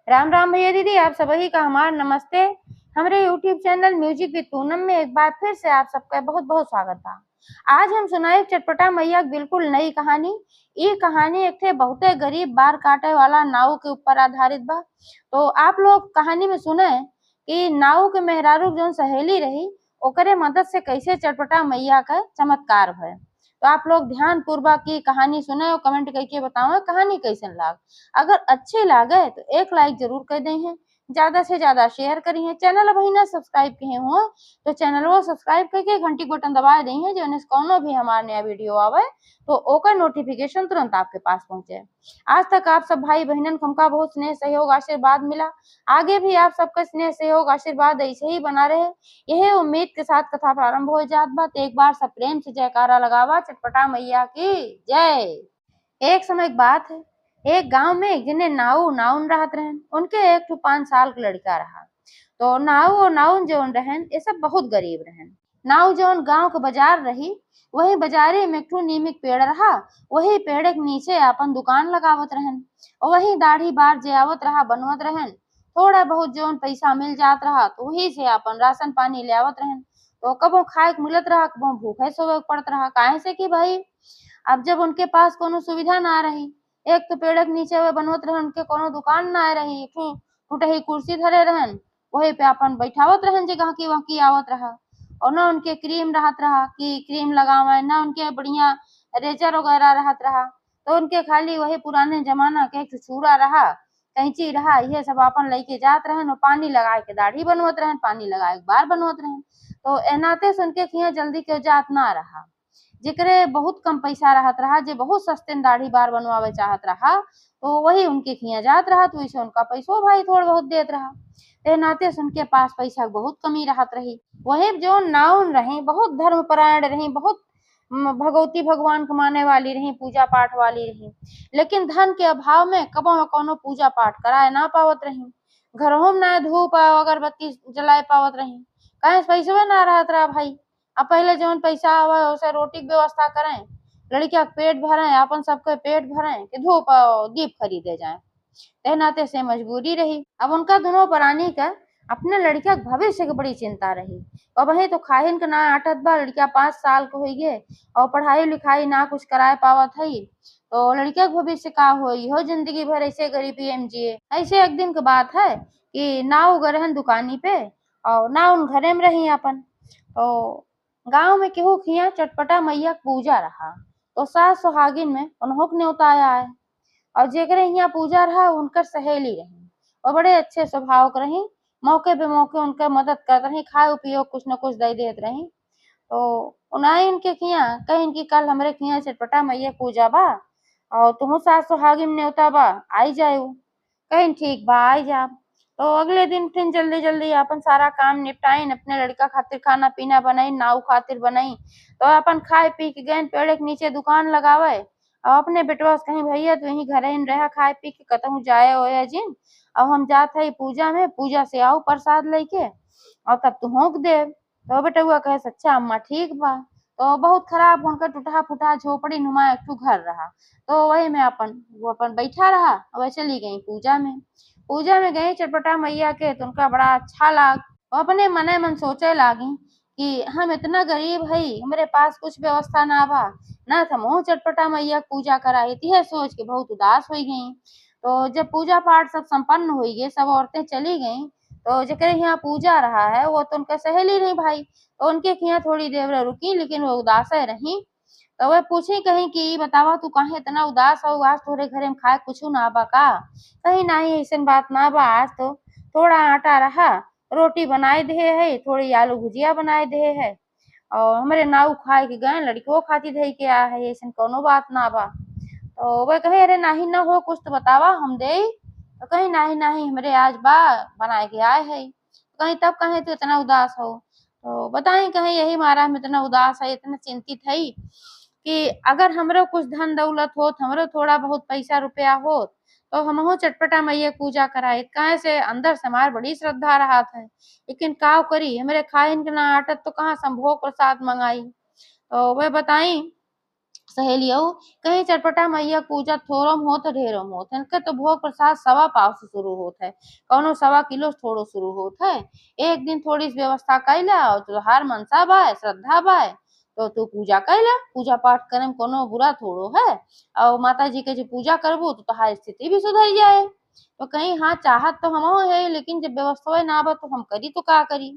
राम राम भैया दीदी, आप सभी का हमारा नमस्ते। हमारे YouTube channel music with Poonam में एक बार फिर से आप सबका बहुत बहुत स्वागत था। आज हम सुनाए चटपटा मैया बिल्कुल नई कहानी। ये कहानी एक थे बहुते गरीब बार काटे वाला नाऊ के ऊपर आधारित बा। तो आप लोग कहानी में सुने कि नाऊ के मेहरारू जो सहेली रही ओकरे मदद से कैसे चटपटा मैया का चमत्कार भय। तो आप लोग ध्यान पूर्वक की कहानी सुने और कमेंट करके बताओ कहानी कैसन लाग। अगर अच्छे लागे तो एक लाइक जरूर कर दें हैं, ज्यादा से ज्यादा शेयर करी है। चैनल अभी ना सब्सक्राइब किए हो तो चैनल को सब्सक्राइब करके घंटी बटन दबा दें हैं, जो कोनो भी हमारा नया वीडियो आवे तो ओकर नोटिफिकेशन तुरंत आपके पास पहुंचे। आज तक आप सब भाई बहनन को हमका बहुत स्नेह सहयोग आशीर्वाद मिला। आगे भी आप सबका स्नेह सहयोग आशीर्वाद ऐसे ही बना रहे, यही उम्मीद के साथ कथा प्रारंभ हो जात बा। तो एक बार सब प्रेम से जयकारा लगावा चटपटा मैया की जय। एक समय की बात है, एक गांव में एक जने नाऊ नाउन रहत रहन। उनके एक 5 साल का लड़का रहा। तो नाऊ और नाउन जौन रहन ये सब बहुत गरीब रहन। नाऊ जौन गांव के बाजार रही, वही बाजारे में एक नीमिक पेड़ रहा। वही पेड़ के नीचे अपन दुकान लगावत रहन और वही दाढ़ी बार जे आवत रहा बनवत रहन। थोड़ा बहुत जौन पैसा मिल जात रहा तो वही से अपन राशन पानी ले आवत रहन। तो कबो खाए के मिलत रहा, कबो भूखे सोवे के पड़त रहा। काहे से कि भाई अब जब उनके पास कोनो सुविधा ना रही, एक तो पेड़ के नीचे वे बनवत रहन, उनके कोनो दुकान ना रही, टूटही कुर्सी धरे रहन, वही पे अपन बैठावत रहन जे गहकी वहकी आवत रहा। और ना उनके क्रीम रहत रहा कि क्रीम लगावे, ना उनके बढ़िया रेजर वगैरह रहत रहा। तो उनके खाली वही पुराने जमाना के एक छुरा रहा, कैंची रहा, ये सब अपन लेके जात रहन और पानी लगा के दाढ़ी बनवत रहन, पानी लगा के बाल बनवत रहन। तो एनाते से उनके खिया जल्दी के जात ना रहा। जेकरे बहुत कम पैसा रहत रहा, जे बहुत सस्ते में दाढ़ी बार बनवावे चाहत रहा, तो वही उनके खिया जात रहा। तो वैसे उनका पैसो भाई थोड़ा बहुत देत रहा। ते नाते से उनके पास पैसा के बहुत कमी रहत रही। वही जो नाउन रही बहुत धर्मपरायण रही, बहुत भगवती भगवान को माने वाली रही, पूजा पाठ वाली रही। लेकिन धन के अभाव में कबो न कोनो पूजा पाठ कराए ना पावत रही। घरों में ना धूप अगरबत्ती जलाए पावत रही, कहे पैसवे ना रहत रहा भाई। अब पहले जौन पैसा आवे उसे रोटी की व्यवस्था करें, लड़किया के पेट भरें, अपन सबके पेट भरें कि धूप दीप खरीदे जाए। ते नाते से मजबूरी रही। अब उनका दोनों प्राणी का अपने लड़किया के भविष्य की बड़ी चिंता रही। अब वही तो खाहिन के ना आटत बा, लड़किया 5 साल के हुई गे और पढ़ाई लिखाई ना कुछ कराए पावत है। तो लड़किया के भविष्य का होई हो, जिंदगी भर ऐसे गरीबी एम जिए। ऐसे एक दिन की बात है कि नाव गरहन दुकानी पे और ना उन घरे में रही अपन। तो गांव में केहू खिया चटपटा मैया के पूजा रहा, तो सास सुहागिन में उन्हों के न्योता आया है। और जेकरे यहाँ पूजा रहा उनकर सहेली रही और बड़े अच्छे स्वभाव के रही। मौके पे मौके उनका मदद करत रही, खाए पियो कुछ न कुछ दे देत रही। तो उनाई इनके खिया कहीं इनकी कल हमरे खिया चटपटा मैया पूजा बा और तुहू सास सुहागिन में न्योता बा, आई जायू। कहीं ठीक बा, आई जा। तो अगले दिन फिर जल्दी जल्दी अपन सारा काम निपटाइन, अपने लड़का खातिर खाना पीना बनाई, नाऊ खातिर बनाई। तो अपन खाए पी के गए पेड़ के नीचे दुकान लगावे और अपने बेटवा से कहीं भैया तू यहीं घरे ही रह, खाए पी के कतहू जाए ओए जिन। अब हम जात है पूजा में, पूजा से आओ प्रसाद लेके और तब तू होक दे। तो बेटुआ कहे अच्छा अम्मा ठीक बा। तो बहुत खराब उनका टूटा फूटा झोपड़ी नुमा एक ठो घर रहा। तो वही में अपन वो अपन बैठा रहा और वह चली गई पूजा में। पूजा में गई चटपटा मैया के तो उनका बड़ा अच्छा लाग। वो अपने मने मन सोचे लागी कि हम इतना गरीब हई, हमारे पास कुछ व्यवस्था ना बा, ना तो हम चटपटा मैया की पूजा कराई थी, है सोच के बहुत उदास हो गई। तो जब पूजा पाठ सब संपन्न हो गए, सब औरतें चली गईं, तो जेकरे यहाँ पूजा रहा है वो तो उनका सहेली नहीं भाई। तो उनके यहाँ थोड़ी देर रुकी, लेकिन वो उदास रही। तो वह पूछी कहीं कि बतावा तू काहे इतना उदास हो, आज तोरे घरे में खाए कुछ ना बा का। कहीं नहीं ऐसन बात ना बा, आज तो थोड़ा आटा रहा, रोटी बनाए दे है, थोड़ी आलू भुजिया बनाए दे है और हमारे नाऊ खाए के गए, लड़कियों खाती धई के आ है, ऐसन कोनो बात ना बा। तो वह कहे अरे नाही ना हो कुछ तो बतावा हम दे। तो कहीं नाही नाही हमरे आज बा बनाए के आए है। तो कहीं तब कहे तू इतना उदास हो। तो बताई कहीं यही मारा हम इतना उदास है, इतना चिंतित है कि अगर हमरो कुछ धन दौलत होत, हमरो थोड़ा बहुत पैसा रुपया होत तो हमहू चटपटा मैया पूजा कराए। काहे से अंदर से हमार बड़ी श्रद्धा रहा था, लेकिन का करी हमरे खाइन के ना आटत तो कहाँ संभोग प्रसाद मंगाई। तो वह बताई सहेलियों कहीं चटपटा मैया पूजा थोड़म होत ढेरोम होत है, इनके तो भोग प्रसाद सवा पाव से शुरू होत है, कौनो सवा किलो से थोड़ो शुरू होत है। एक दिन थोड़ी सी व्यवस्था कैला और तुहार मनसा बाय श्रद्धा बाय तो तू पूजा कैला, पूजा पाठ करे में कोनो बुरा थोड़ो है। और माता जी के जो पूजा करबू तो तुहार स्थिति भी सुधर जाए। तो कहीं हाँ चाहत तो हमहू है, लेकिन जब व्यवस्था ना बा तो हम करी तो का करी।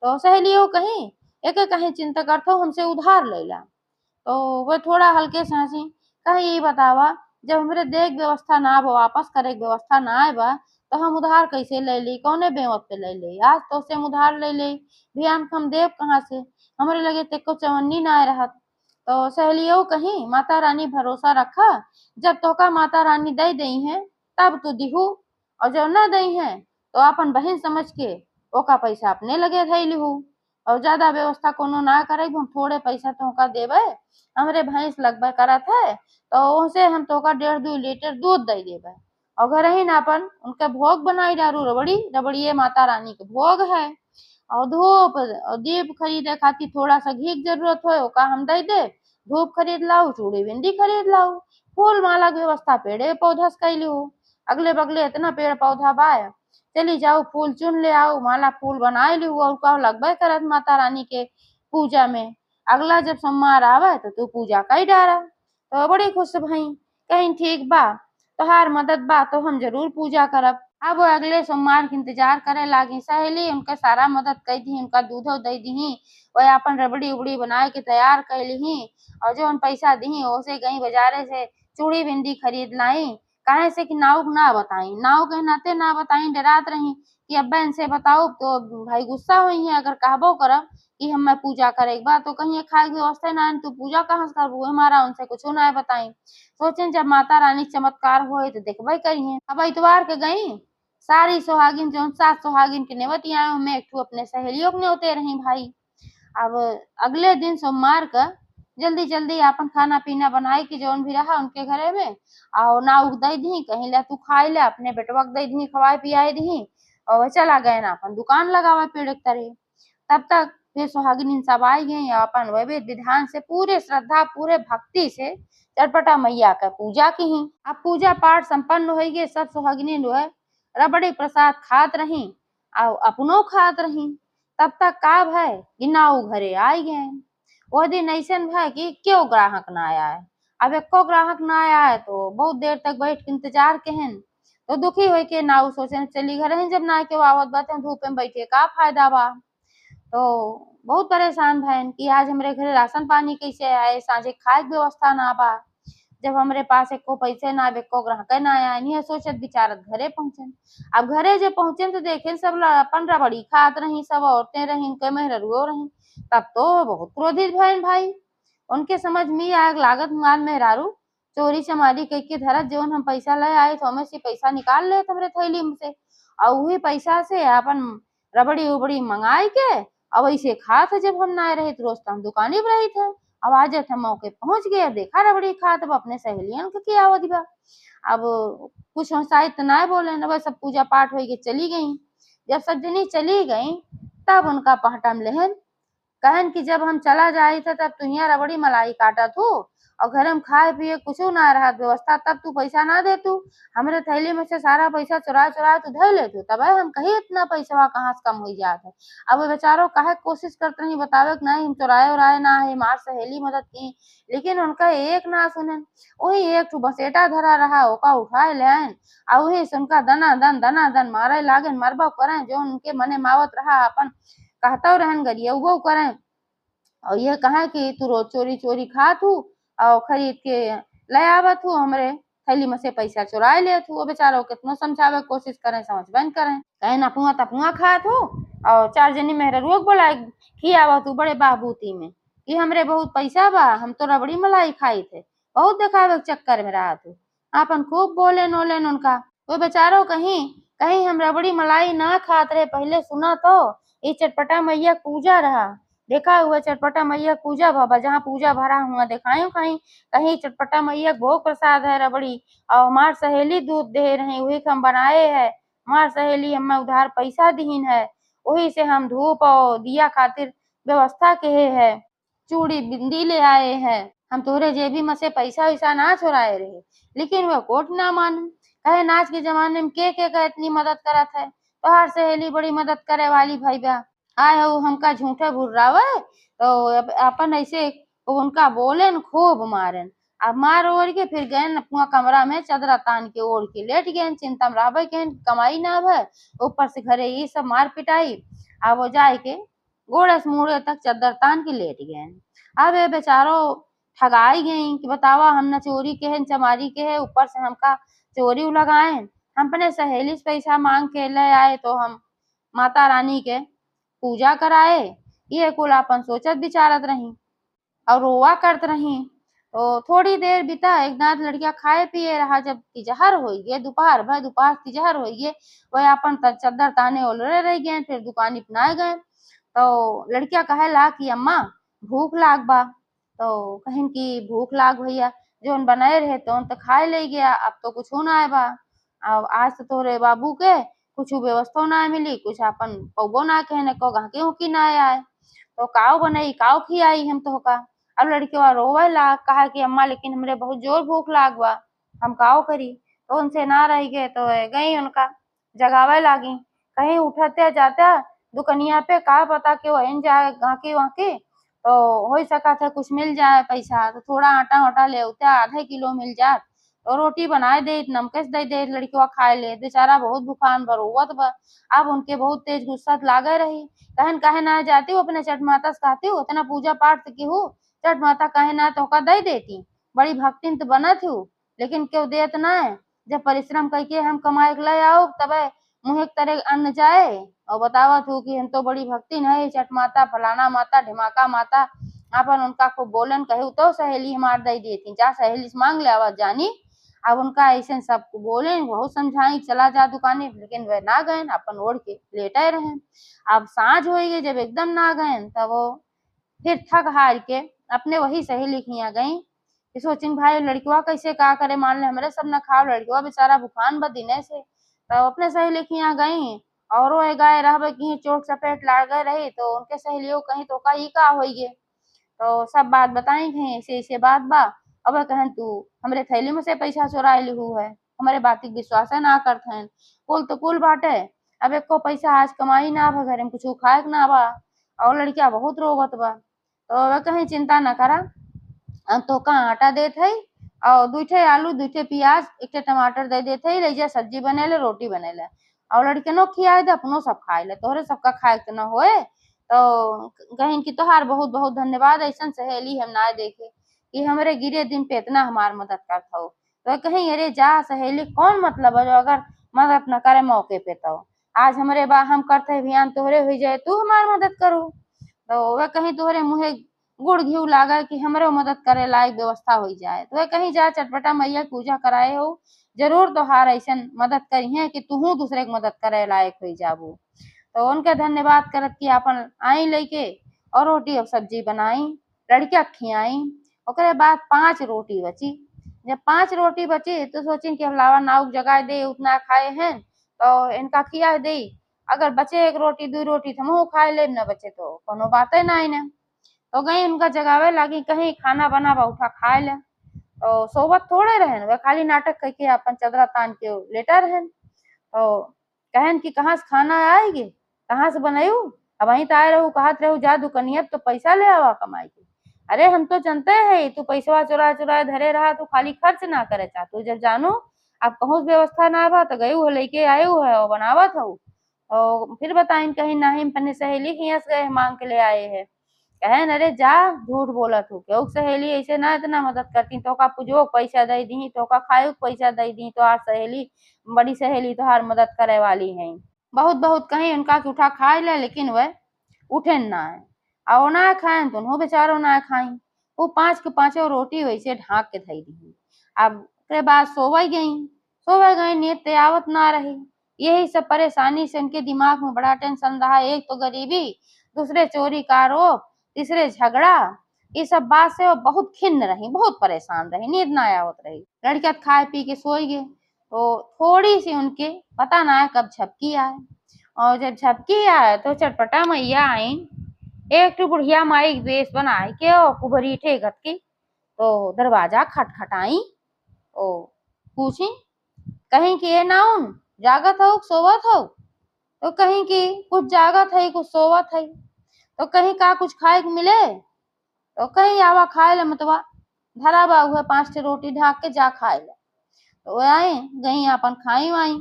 तो सहेलियों कहीं एक कहीं चिंता करते हमसे उधार लेला, तो वो थोड़ा हल्के से हंसी, कहे यही बतावा जब हमरे देख व्यवस्था ना बा वापस करे के व्यवस्था ना आए बा तो हम उधार कैसे ले ली, कौने बेवत पे ले ली, आज तो से हम उधार ले ली बिहान हम देव कहाँ से, हमरे लगे तेको चवन्नी ना आए रहत। तो सहेलियों कहीं माता रानी भरोसा रखा, जब तोका माता रानी दे दई है तब तू दिहू, और जब ना दई है तो अपन बहन समझ के ओका पैसा अपने लगे धैलिहू। और ज्यादा व्यवस्था कोनो ना करे हम थोड़े पैसा तोहका देबे, हमरे भैंस लगबे करत है तो उनसे हम तोका 1.5-2 लीटर दूध दे देबे, और घर ही ना अपन उनके भोग बनाई डारू रबड़ी, रबड़िए माता रानी के भोग है। और धूप और दीप खरीदे खातिर थोड़ा सा घी की जरूरत हो ओका हम दे दे, धूप खरीद लाऊ, चूड़ी बिंदी खरीद लाऊ, फूल माला की व्यवस्था पेड़े पौधा से कैलू, अगले बगले इतना पेड़ पौधा बाय, चली जाऊ फूल चुन ले आओ, माला फूल बनाए लू और का लगबे करत माता रानी के पूजा में। अगला जब सोमवार आवे तो तू पूजा कई डारा। तो बड़ी खुश भई, कहीं ठीक बा तोहार मदद बा तो हम जरूर पूजा करब। अब वो अगले सोमवार के इंतजार करे लागी, सहेली उनका सारा मदद कई दी, उनका दूध दे दी, वह अपन रबड़ी उबड़ी बनाए के तैयार कर ली, और जो उन पैसा दी ओसे गई बाजारे से चूड़ी बिंदी खरीद लाई। काहे से कि नाव ना बताई, नाव के नाते ना बताई, डरात रही कि अब्बा इनसे बताओ तो भाई गुस्सा हुई है, अगर कहबो करब कि हम मैं पूजा करे एक बार तो कहीं खाए की व्यवस्था ना तू पूजा कहाँ से करबू, हमारा उनसे कुछ ना बताई। सोचें जब माता रानी चमत्कार होए तो देखबे करिए। अब इतवार के गई सारी सुहागिन जो 7 सुहागिन के नेवती आए मैं एक अपने सहेलियों के न्योते रही भाई। अब अगले दिन सोमवार का जल्दी जल्दी अपन खाना पीना बनाए कि जौन भी रहा उनके घरे में, और ना उग दई दी कहीं ला तू खाए ले, अपने बेटवा के दई दी खवाए पियाए दी, और वह चला गए ना अपन दुकान लगावे पेड़ के तरे। तब तक फिर सुहागिन सब आई गई अपन वही विधान से पूरे श्रद्धा पूरे भक्ति से चटपटा मैया का पूजा की। अब पूजा पाठ संपन्न हो गए, सब सुहागिनी जो है रबड़ी प्रसाद खात रही और अपनो खात रही। तब तक का भाई गिनाऊ घरे आई गए। वो दिन ऐसन भाई कि क्यों ग्राहक ना आया है, अब एको ग्राहक ना आया है तो बहुत देर तक बैठ के इंतजार केहन, तो दुखी हो के नाऊ सोचे चली घर जब ना के आवत बात धूप में बैठे का फायदा बा। तो बहुत परेशान भैन कि आज हमरे घरे राशन पानी कैसे आए, साझे खाए के व्यवस्था ना बा, जब हमरे पास एको पैसे ना एको ग्राहक ना आया, नहीं सोचत बिचारत घरे पहुंचन। अब घरे जब पहुंचे तो देखे सब अपन रबड़ी खात रही, सब औरतें रही, उनके मेहरुओ रही, तब तो बहुत क्रोधित भैन भाई। उनके समझ में आग लागत मान मेहरारू चोरी चमारी कह के धरत जवन हम पैसा ले आए तो हमें से पैसा निकाल ले हमरे थैली में से, और वही पैसा से अपन रबड़ी उबड़ी मंगाई के अब ऐसे खात जब हम ना रहे तो रोज तो हम दुकानी पर रही थे। अब आज हम मौके पहुंच गए, देखा रबड़ी खात अब अपने सहेलियन के किया आवत बा। अब कुछ शायद ना बोले न, सब पूजा पाठ हो के चली गई। जब सब जनी चली गई तब उनका पहटम लहन कहन कि जब हम चला जाए थे तब तू यहाँ रबड़ी मलाई काटा तू और घर में खाए पिए कुछ ना रहा व्यवस्था, तब तू पैसा ना दे तू हमरे थैली में से सारा पैसा चुरा चुरा तू धर ले तू, तब हम कही इतना पैसा कहाँ से कम हो जात है। अब वो बेचारो काहे कोशिश करते नहीं बतावे कि नहीं हम चुराए उराए ना है, मार सहेली मदद की, लेकिन उनका एक ना सुने। वही एक ठू बसेटा धरा रहा ओका उठाए ले और वही से उनका दना दन मारे लागे मरबा करे जो उनके मने मावत रहा अपन कहता रहन गरिया वो करें। और ये कहा कि तू रोज चोरी चोरी खात हूँ और खरीद के ले आवत हूँ, हमरे थैली में से पैसा चुराए लेत हूँ। वो बेचारा कितनो समझावे कोशिश करें समझ बंद करें, कहे नपुआ तपुआ खात हूँ और 4 जनी मेहरा रोक बोला खियावत हूँ बड़े बाबूती में कि हमरे बहुत पैसा बा, हम तो रबड़ी मलाई खाई थे, बहुत दिखावे के चक्कर में रहा तू अपन खूब बोले नोलेन उनका। वो बेचारो कहीं कहीं हम रबड़ी मलाई ना खात रहे, पहले सुना तो ये चटपटा मैया पूजा रहा, देखा हुआ चटपटा मैया पूजा बाबा जहाँ पूजा भरा हुआ दिखायो कहीं कहीं चटपटा मैया भोग प्रसाद है रबड़ी और हमार सहेली दूध दे रही वही हम बनाए है, हमार सहेली हमें उधार पैसा दीन है, वही से हम धूप और दिया खातिर व्यवस्था के है, चूड़ी बिंदी ले आए हैं, हम तोहरे जेबी में से पैसा वैसा ना चुराए रहे, लेकिन वह कोट ना माने। कहे नाच के जमाने में के का इतनी मदद करत है, तोहार सहेली बड़ी मदद करे वाली भाई बा। आए हो हमका झूठे भुर्रावे तो अपन ऐसे उनका बोले न खूब मारन। अब मार ओढ़ के फिर गए अपना कमरा में चदरा तान के ओढ़ के लेट गए, चिंता में रहबे के कमाई ना भय, ऊपर से घरे ये सब मार पिटाई। अब वो जाए के गोड़े से मुड़े तक चद्दर तान के लेट गए। अब ये बेचारो ठगाई गई कि बतावा हमने चोरी के है न चमारी के है, ऊपर से हमका चोरी लगाए। हम अपने सहेली से पैसा मांग के ले आए तो हम माता रानी के पूजा कराए। ये कुल अपन सोचत विचारत रही और रोवा करत रही। तो थोड़ी देर बीता, एक नाथ लड़किया खाए पिए रहा, जब तिजहर हो गए दोपहर भर, दोपहर तिजहर हो गए, वह अपन चद्दर ताने ओलरे रह गए, फिर दुकानी अपनाए गए। तो लड़किया कहे ला कि अम्मा भूख लाग बा। तो कहिन की भूख लाग भैया, जोन बनाए रहे तो खाए ले गया, अब तो कुछ ना आए बा। अब आज तो तोरे बाबू के कुछ व्यवस्था ना मिली, कुछ अपन पौबो ना कहने को गहके होकी ना आए, तो काव बनाई काव खियाई हम तो का। अब लड़किया रोवे ला, कहा कि अम्मा लेकिन हमरे बहुत जोर भूख लाग बा, हम काव करी। तो उनसे ना रह गए तो गई उनका जगावे लागी। कहीं उठते जाते दुकनिया पे का पता कि वहीं जाए गाके वाके, तो हो सका था कुछ मिल जाए पैसा, तो थोड़ा आटा वाटा ले उते आधे किलो मिल जात तो रोटी बनाए दे नमकेस दे दे लड़किया खाए ले, बेचारा बहुत भूखान बरोवत बा। अब उनके बहुत तेज गुस्सा लागे रही, कहन कहे ना जाती हूँ अपने चट माता से कहती हूँ इतना पूजा पाठ की हूँ, चट माता कहे ना तो का दे देती, बड़ी भक्तिन तो बनत हूँ, लेकिन क्यों देत ना है। जब परिश्रम करके हम कमाए के ले आओ तब मुँह तरह अन्न जाए, और बतावत हूँ कि हम तो बड़ी भक्तिन है, चट माता फलाना माता ढिमाका माता। अपन उनका खूब बोलन कहे तो सहेली हमार दे देती, जा सहेली से मांग ले आवाज जानी। अब उनका ऐसे सब बोले बहुत समझाई चला जा दुकाने, लेकिन वह ना गए, अपन ओढ़ के लेटे रहे। अब सांझ हो गई, जब एकदम ना गए तब वो फिर थक हार के अपने वही सहेली के यहाँ गई कि सोचिन भाई लड़किया कैसे का करे, मान ले हमारे सब न खाओ, लड़किया बेचारा भूखान बदिने से। तब अपने सहेली के यहाँ गई और वो गाय रहबे की चोट चपेट लाग गए रही, तो उनके सहेलियों कहीं तो का ई का होइए, तो सब बात बताई कहीं ऐसे ऐसे बात बा। अब कहन तू हमरे थैली में से पैसा चुरा लिहू है, हमारे बात विश्वास ना करत हैं, कुल तो कुल बाटे। अब एको पैसा आज कमाई ना बा, घरे में कुछ खाए के ना बा, और लड़किया बहुत रोवत बा। तो वे कहीं चिंता न करा, हम तो का आटा देत है और दूठे आलू दूठे प्याज एक टमाटर दे देते है, ले जा सब्जी बने ले रोटी बने ले, और लड़कियनों खियाए दे अपनो सब खाए ले, तोहरे सबका खाए के न होए। तो कहीं की तोहार बहुत बहुत धन्यवाद, ऐसा सहेली हम ना देखे कि हमरे गिरे दिन पे इतना हमार मदद करता हो। तो कहीं अरे जा सहेली कौन मतलब है जो अगर मदद न करे मौके पे, तो आज हमरे बा हम करते अभियान तोहरे हो जाए तू हमार मदद करो, तो वह कहीं तोहरे मुँहे गुड़ घी लागे कि हमरो मदद करे लायक व्यवस्था हो जाए। तो वह कहीं जा चटपटा मैया की पूजा कराए हो, जरूर तोहार ऐसा मदद करी है कि तू दूसरे की मदद करे लायक हो जाबू। तो उनके धन्यवाद करत कि अपन आई लेके और रोटी और सब्जी बनाई, लड़किया खियाई। ओकरे बाद 5 रोटी बची, जब 5 रोटी बची तो सोची कि लावा नाव जगा दे उतना खाए हैं तो इनका खिया दे, अगर बचे 1 रोटी 2 रोटी तो हमहू खाए ले, न बचे तो कोनो बाते नहीं ने। तो गई उनका जगावे लागी, कहीं खाना बना बा उठा खाए ले, तो सोवत थोड़े रहन, वे खाली नाटक करके अपन चदरा तान के लेटा रहन। तो कहन कि कहाँ से खाना आएगी, कहाँ से बनायू, अब वहीं तो आए रहू कहत रहू जा दुकनिया तो पैसा ले आवा कमाई के। अरे हम तो जानते है तू पैसा चुरा चुरा धरे रहा, तू खाली खर्च ना करे चाह, तू जब जानू अब कहूँ व्यवस्था ना बा तो गयू है लेके आयू है और बनावत हूँ। तो फिर बताइन कहीं नहीं अपने सहेली के यहाँ से गए मांग के ले आए है, कहन अरे जा झूठ बोलत हूँ, केहू सहेली ऐसे ना इतना मदद करती, तो का पुजो पैसा दे दी, तो का खाए पैसा दे दी, तो आर सहेली बड़ी सहेली तोहार मदद करे वाली है। बहुत बहुत कहीं उनका के उठा खाए ले, लेकिन वह उठे ना है, और ना खाए तो उन्हों बेचारो ना खाई। वो 5 के 5 रोटी वैसे ढाक के धई दी। अब के बाद सोवे गई नींद ते आवत ना रही। यही सब परेशानी से उनके दिमाग में बड़ा टेंशन रहा, एक तो गरीबी, दूसरे चोरी का आरोप, तीसरे झगड़ा, ये सब बात से वो बहुत खिन्न रही, बहुत परेशान रही, नींद ना आवत रही। लड़किया खाए पी के सोई गए, तो थोड़ी सी उनके पता ना है कब झपकी आए, और जब झपकी आए तो चटपटा मैया आई, एक तो बुढ़िया माई वेश बनाए के और कुबरी ठेगत की तो दरवाजा खटखटाई। ओ पूछी कहीं कि ये नाउन जागत हो सोवत हो? तो कहीं कि कुछ जागत है कुछ सोवत है। तो कहीं का कुछ खाए के मिले? तो कहीं आवा खाए ले मतवा धरा बा हुआ 5 रोटी ढाक के जा खाए ले। तो वो आई गई अपन खाई वाई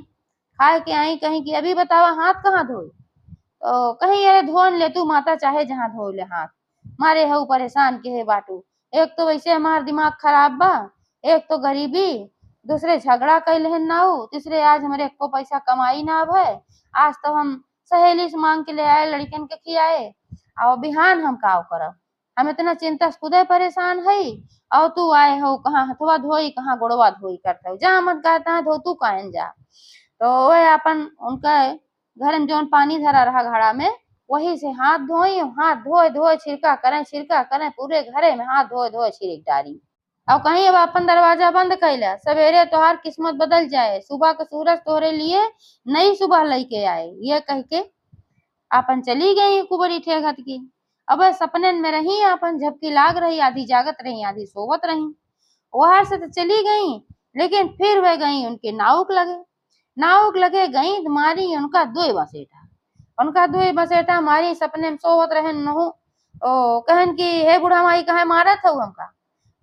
खाए के आई कहीं कि अभी बतावा हाथ कहाँ धोई? तो कहीं अरे धोन ले तू माता चाहे जहाँ धो ले हाथ मारे हऊ परेशान के है बाटू। एक तो वैसे हमार दिमाग खराब बा, एक तो गरीबी, दूसरे झगड़ा कैल है नाऊ, तीसरे आज हमारे एको पैसा कमाई ना है। आज तो हम सहेली से मांग के ले आए लड़कन के खियाए और बिहान हम काव करब। हम इतना चिंता से खुदे परेशान है और तू आए हो कहाँ हथवा धोई कहाँ गोड़वा धोई करते हो जहाँ मन कहता है धो तू कहन जा। तो वह अपन उनका घर में जौन पानी धरा रहा घड़ा में वही से हाथ धोई हाथ धोए धोए छिड़का करें पूरे घरे में हाथ धोए धोए छिड़क डारी। और कहीं अब अपन दरवाजा बंद कैला सवेरे तोहार किस्मत बदल जाए सुबह का सूरज तोहरे लिए नई सुबह लेके आए ये कह के अपन चली गई कुबरी ठेघत की। अब सपने में रही अपन झपकी लाग रही आधी जागत रही आधी सोवत रही। वहां से तो चली गई लेकिन फिर वे गई उनके नाउक लगे गई मारी उनका दुई बसेटा मारी सपने में सोवत रहे नहु। ओ कहन की हे बुढ़ा माई कहे मारत हऊ हमका?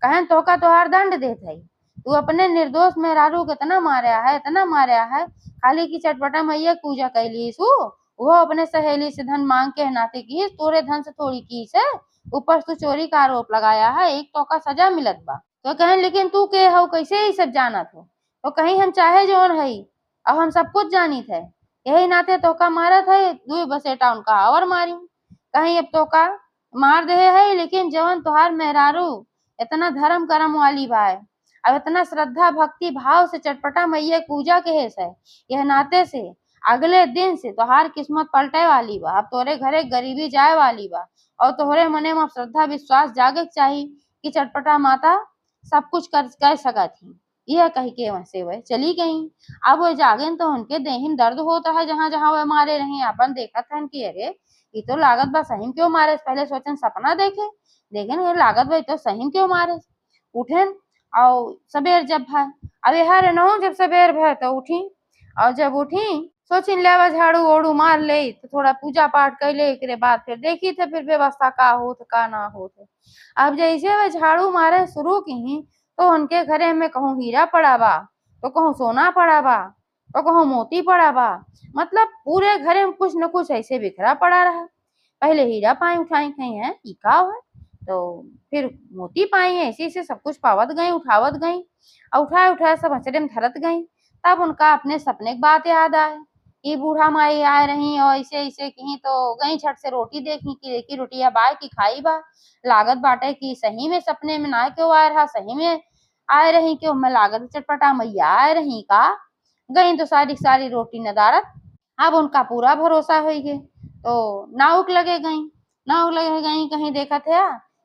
कहन तोहका तोहार दंड देत है तू अपने निर्दोष मेहरारू के इतना मारया है खाली की चटपटा मैया पूजा कैली वो अपने सहेली से धन मांग के नाते की तोरे धन से थोड़ी की से ऊपर तू चोरी का आरोप लगाया है एक तो का सजा मिलत बा। तो कहन लेकिन तू के हो कैसे ही सब जानत हो? तो कहीं हम चाहे जौन है अब हम सब कुछ जानी थे यही नाते तोका मारत है दुई बसेटा उनका और मारी कहीं अब तोका मार दे है लेकिन जवन तोहार मेहरारू इतना धर्म कर्म वाली बाय अब इतना श्रद्धा भक्ति भाव से चटपटा मैया पूजा के हेस है यह नाते से अगले दिन से तोहार किस्मत पलटे वाली बा अब तोरे घरे गरीबी जाए वाली बा और तोहरे मने में श्रद्धा विश्वास जागे चाहिए कि चटपटा माता सब कुछ कर सका थी। यह कह के वहां से वह चली गई। अब वह जागे तो उनके देह में दर्द होता है जहां जहां वह मारे रहे अपन देखा था कि अरे ये तो लागत बा सही क्यों मारे पहले सोचन सपना देखे लेकिन ये लागत भाई तो सही क्यों मारे उठेन और सबेर जब भाई अब यहाँ रहना जब सबेर भय तो उठी और जब उठी सोचिन लेवा झाड़ू ओड़ू मार ले तो थोड़ा पूजा पाठ कर ले एक बाद फिर देखी थे फिर व्यवस्था का हो का ना हो। अब जैसे वह झाड़ू मारे शुरू की तो उनके घरे में कहूँ हीरा पड़ा बा तो कहूँ सोना पड़ा बा तो कहूँ मोती पड़ा बा मतलब पूरे घरे में कुछ न कुछ ऐसे बिखरा पड़ा रहा। पहले हीरा पाई उठाई कहीं है इका है तो फिर मोती पाई है ऐसे ऐसे सब कुछ पावत गई उठावत गई और उठाए सब अचरे में धरत गई। तब उनका अपने सपने की बात याद आए ये बूढ़ा माई आए रही और ऐसे ऐसे कहीं तो गई छट से रोटी देखी कि देखी रोटिया बाय की खाई बा लागत बाटे कि सही में सपने में ना क्यों आए रहा सही में आए रही क्यों मैं लागत चटपटा मैया आए रही का गई तो सारी सारी रोटी नदारत। अब उनका पूरा भरोसा हो गए तो नाउक लगे गई कहीं देखा थे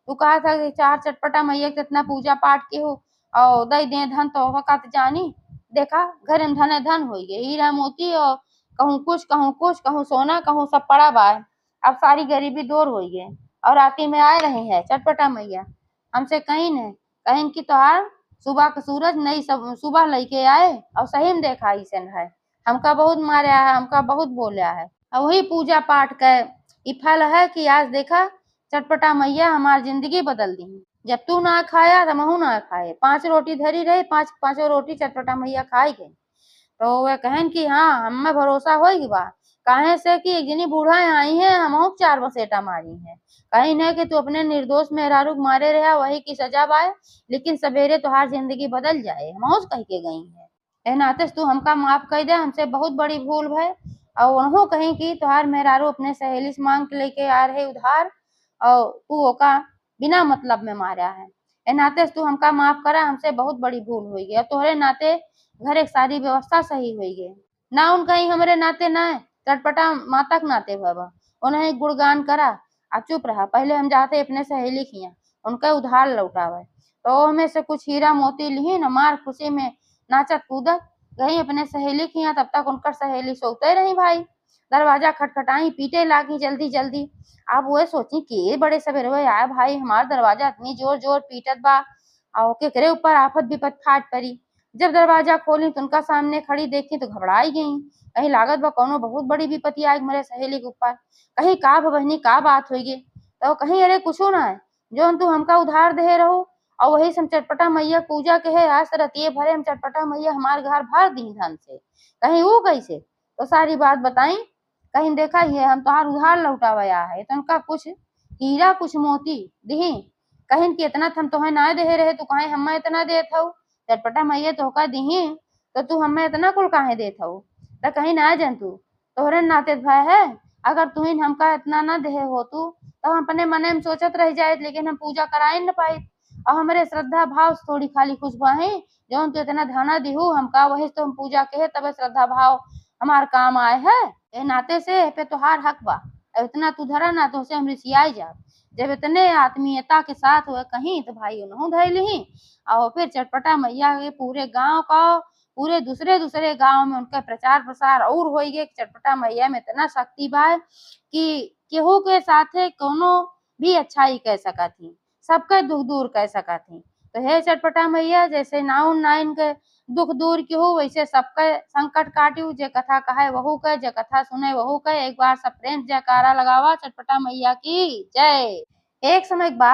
तू कहा था कि चार चटपटा मैया कितना पूजा पाठ के हो और दई दे धन तो का जानी देखा घर में धन धन हो गए हीरा मोती और कहूँ सोना कहूँ सब पड़ा बा अब सारी गरीबी दूर हो गई और राती में आए रहे हैं चटपटा मैया हमसे कहीं न कहीं की तोहार सुबह का सूरज नई सब सुबह लेके आए और सही में देखा ऐसन है हमका बहुत मारा है हमका बहुत बोला है और वही पूजा पाठ का फल है कि आज देखा चटपटा मैया हमारी जिंदगी बदल दी। जब तू ना खाया तो महू ना खाए 5 रोटी धरी रही पांचों रोटी चटपटा मैया खाई गई। तो वह कहन कि हाँ हमें भरोसा होगी बा काहे से कि एक जनी बूढ़ा आई है हम 4 बसेटा मारी है कहीं न कि तू अपने निर्दोष मेहरारू मारे रहा वही की सजा पाए लेकिन सवेरे तुहार जिंदगी बदल जाए हम कह के गई है ए नाते तू हमका माफ कर दे हमसे बहुत बड़ी भूल भय और वह कहीं की तुहार मेहरारू अपने सहेली से मांग के लेके आ रहे उधार और तू ओका बिना मतलब में मारा है ए नाते तू हमका माफ करा हमसे बहुत बड़ी भूल हुई है तोहरे नाते घर एक सारी व्यवस्था सही हुई है ना उन कहीं हमारे नाते ना चटपटा माता के नाते बाबा उन्हें गुणगान करा आ चुप रहा पहले हम जाते अपने सहेली किया उनका उधार लौटावे तो हमें से कुछ हीरा मोती ली न मार खुशी में नाचत कूदत गई अपने सहेली किया तब तक उनकर सहेली सोते रही भाई दरवाजा खटखटाई पीटे लागी जल्दी जल्दी। अब वो सोची कि बड़े सवेरे आया भाई हमारा दरवाजा इतनी जोर जोर पीटत बा और केकरे ऊपर आफत विपत फाट पड़ी। जब दरवाजा खोली तो उनका सामने खड़ी देखी तो घबराई गई। कहीं लागत बा कौनो बहुत बड़ी विपत्ति आई मेरे सहेली के ऊपर। कहीं का बहनी का बात होगी। तो कहीं अरे कुछो ना है जो तू हमका उधार दे रहो और वही से हम चटपटा मैया पूजा के है आज रतिये भरे हम चटपटा मैया हमार घर भर दी धन से। कहीं वो कैसे तो सारी बात बताई। कहीं देखा ही है हम तुहार उधार लौटावया है तो उनका कुछ हीरा कुछ मोती दी। कहीं कि इतना हम तोहे ना दे रहे तो कहीं हमें इतना देत हऊ। चटपटा मैया तोहका दी तो तू हमें इतना कुल काहे देत हऊ। तो कहीं ना जन तू तोहरे नाते भाई है अगर तू हमका इतना ना दे हो तू तो हम अपने मने में सोचत रह जाए लेकिन हम पूजा कराए न पाए। और हमारे श्रद्धा भाव थोड़ी खाली खुश बाहे जो तू इतना धाना दिहू हमका वही तो हम पूजा के तब श्रद्धा भाव हमार काम आए है। ए नाते से पे तोहार हक बा इतना तू धरा ना तो से हम रिसियाई जा। जब इतने आत्मीयता के साथ हुए कहीं तो भाई उन्हों धैली और फिर चटपटा मैया के पूरे गांव का पूरे दूसरे दूसरे गांव में उनका प्रचार प्रसार और हो गए। चटपटा मैया में इतना शक्ति बा कि केहू के साथे कोनो भी अच्छाई कह सका थी सबका दुख दूर कह सका थी। तो हे चटपटा मैया जैसे नाउन नाइन के दुख दूर की हो वैसे सबका संकट काटियो। जे कथा कहे वहू कहे जे कथा सुने वहू कहे। एक बार सब प्रेम जयकारा लगावा चटपटा मैया की जय। एक समय एक बात